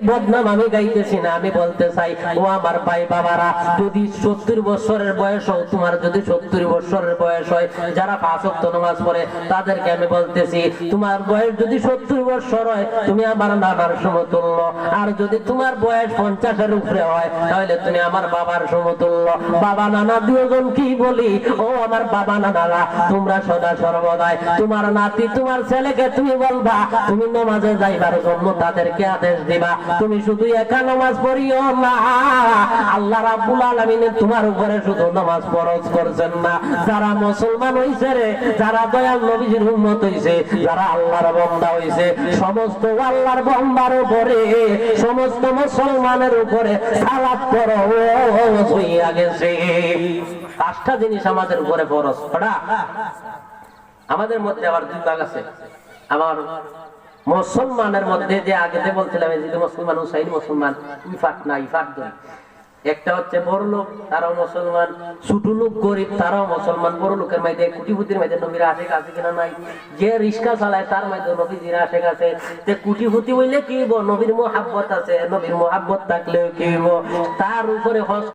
বদনাম আমি গাইতেছি না, আমি বলতে চাই ও আমার ভাই বাবারা, যদি 70 বছরের বয়স হয়, তোমার যদি 70 বছরের বয়স হয়, যারা 5 ওয়াক্ত নামাজ পড়ে তাদেরকে আমি বলতেছি, তোমার বয়স যদি 70 বছর হয় তুমি আমার নানার সমতুল্য, আর যদি তোমার বয়স 50-এর উপরে হয় তাহলে তুমি আমার বাবার সমতুল্য। বাবা নানা দুজন কি বলি, ও আমার বাবা নানারা, তোমরা সদা সর্বদাই তোমার নাতি তোমার ছেলেকে তুমি বলবা তুমি নামাজে যাইবার জন্য তাদেরকে আদেশ দিবা। তুমি শুধু একা নামাজ পড়িও না, আল্লাহ রাব্বুল আলামিন তোমার উপরে শুধু নামাজ ফরজ করছেন না, যারা মুসলমান হইছে রে, যারা দয়াল নবীর উম্মত হইছে, যারা আল্লাহর বান্দা হইছে, সমস্ত আল্লাহর বান্দার উপরে, সমস্ত মুসলমানের উপরে সালাত পড়ো হইয়া গেছে। 5টা জিনিস আমাদের উপরে ফরজ পড়া। আমাদের মধ্যে আবার 2 ভাগ আছে। আমার মুসলমানের মধ্যে যে আগে যে বলছিলাম যে মুসলমান হুসাইন মুসলমান, ইফাত না ইফাত দুই। একটা হচ্ছে বড় লোক তারাও মুসলমান, ছোট লোক গরিব তারাও মুসলমান। বড় লোকের মধ্যে কোটিপতির মধ্যে নবীর আশেক আছে কিনা নাই, যে রিক্সা চালায় তার মধ্যে নবীর আশেক আছে। যে কোটিপতি হইলে কি হইব, নবীর মুহাব্বত আছে, নবীর মুহাব্বত থাকলেও কি হইব, তার উপরে